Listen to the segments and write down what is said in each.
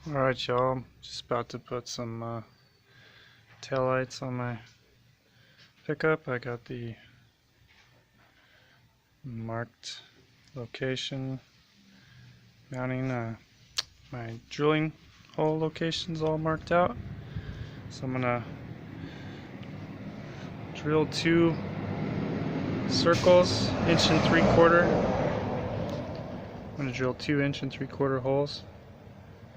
Alright y'all, just about to put some taillights on my pickup. I got the marked location mounting, my drilling hole locations all marked out. So I'm gonna drill 2 circles, 1.75 inch. I'm gonna drill 2 1.75 inch holes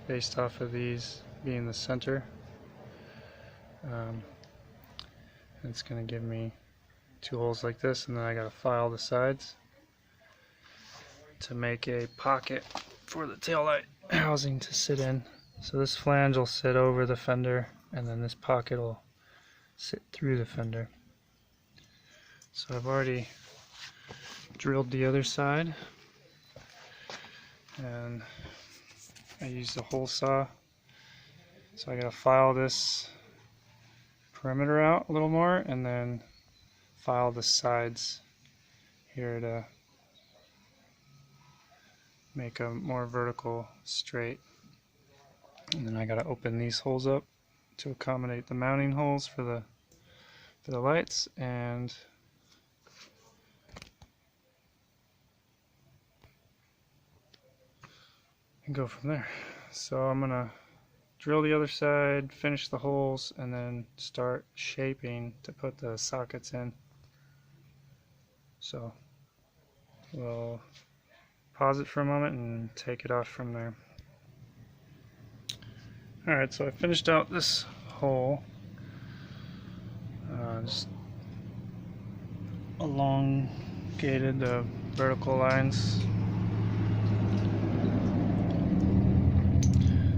based off of these being the center. It's going to give me 2 holes like this, and then I got to file the sides to make a pocket for the taillight housing to sit in. So this flange will sit over the fender, and then this pocket will sit through the fender. So I've already drilled the other side, and I used a hole saw. So I got to file this perimeter out a little more, and then file the sides here to make a more vertical straight. And then I got to open these holes up to accommodate the mounting holes for the lights, and go from there. So I'm gonna drill the other side, finish the holes, and then start shaping to put the sockets in. So we'll pause it for a moment and take it off from there. Alright, so I finished out this hole. Just elongated the vertical lines.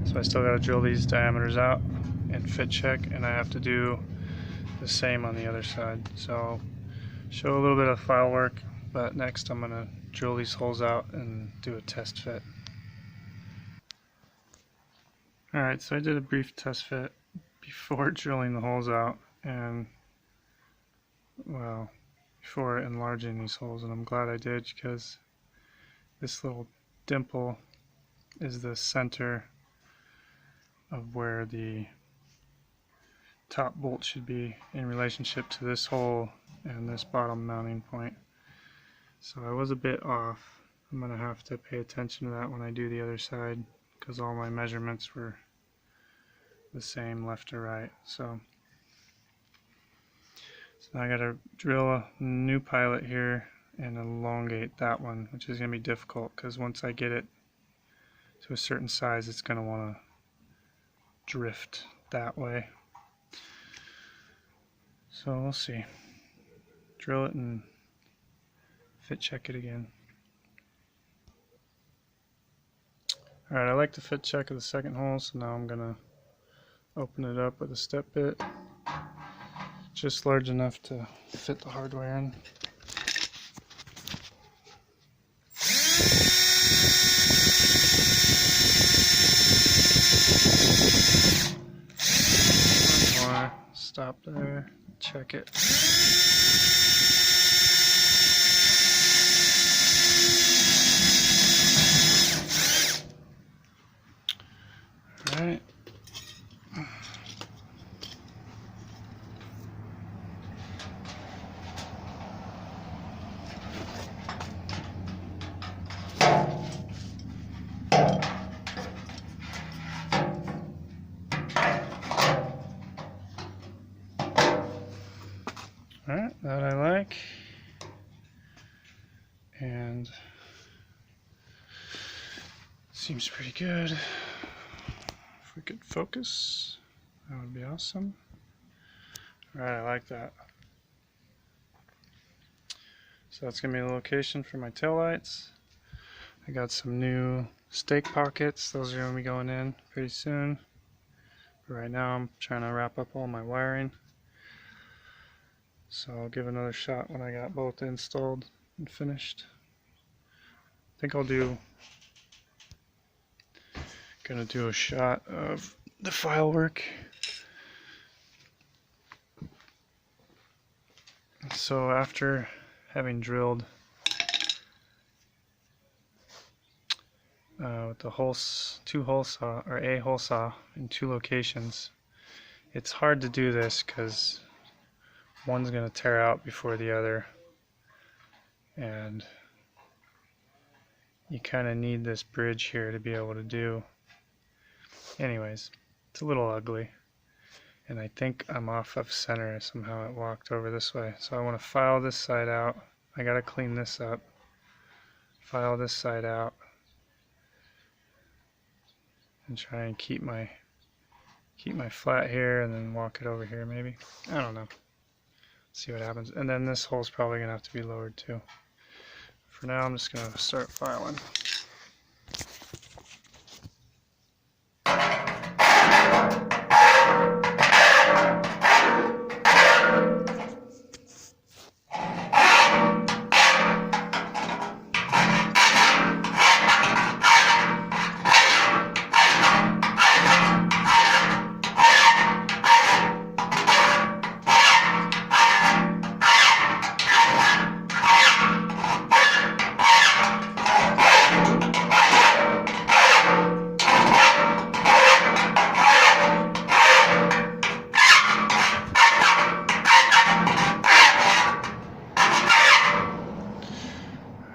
So I still got to drill these diameters out and fit check, and I have to do the same on the other side. So show a little bit of file work, but next I'm going to drill these holes out and do a test fit. Alright, so I did a brief test fit before drilling the holes out, and well, before enlarging these holes, and I'm glad I did, because this little dimple is the center of where the top bolt should be in relationship to this hole and this bottom mounting point. So I was a bit off. I'm going to have to pay attention to that when I do the other side, because all my measurements were the same left to right. So now I got to drill a new pilot here and elongate that one, which is going to be difficult, because once I get it to a certain size, it's going to want to drift that way. So we'll see. Drill it and fit check it again. Alright, I like the fit check of the second hole, so now I'm gonna open it up with a step bit, just large enough to fit the hardware in. One more, stop there, check it. Alright. Alright, that I like. And seems pretty good. If we could focus, that would be awesome. Alright, I like that. So that's going to be the location for my taillights. I got some new stake pockets. Those are going to be going in pretty soon. But right now I'm trying to wrap up all my wiring. So I'll give another shot when I got both installed and finished. I think gonna do a shot of the file work. So after having drilled with the two hole saw, or a hole saw in 2 locations. It's hard to do this because one's going to tear out before the other, and you kind of need this bridge here to be able to do. Anyways, it's a little ugly, and I think I'm off of center. Somehow it walked over this way, so I want to file this side out. I gotta clean this up, file this side out, and try and keep my flat here, and then walk it over here maybe. I don't know. See what happens. And then this hole's probably gonna have to be lowered too. For now, I'm just gonna start filing.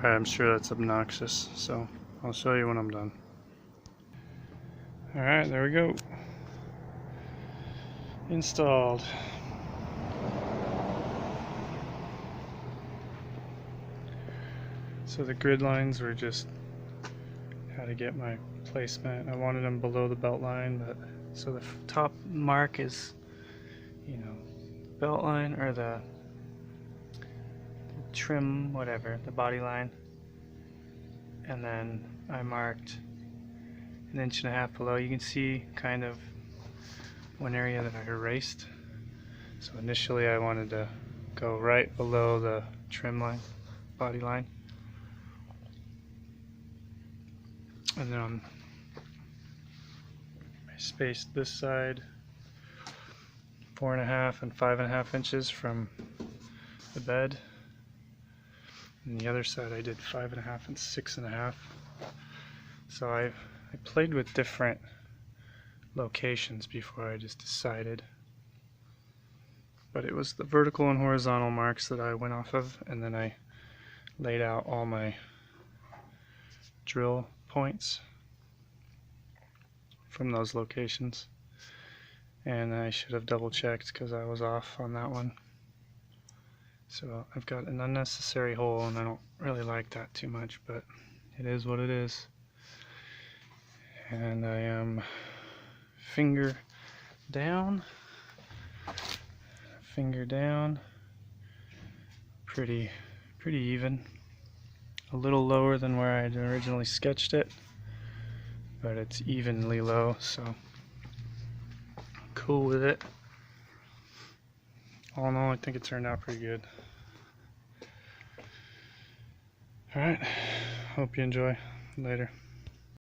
Alright, I'm sure that's obnoxious, so I'll show you when I'm done. Alright, there we go. Installed. So the grid lines were just how to get my placement. I wanted them below the belt line, but so the top mark is, you know, belt line, or the trim, whatever, the body line, and then I marked 1.5 inches below. You can see kind of one area that I erased. So initially I wanted to go right below the trim line, body line, and then I spaced this side 4.5 and 5.5 inches from the bed. And the other side I did 5.5 and 6.5. So I played with different locations before I just decided. But it was the vertical and horizontal marks that I went off of, and then I laid out all my drill points from those locations. And I should have double checked because I was off on that one. So I've got an unnecessary hole, and I don't really like that too much, but it is what it is. And I am finger down, pretty even. A little lower than where I had originally sketched it, but it's evenly low, so cool with it. All in all, I think it turned out pretty good. Alright, hope you enjoy. Later.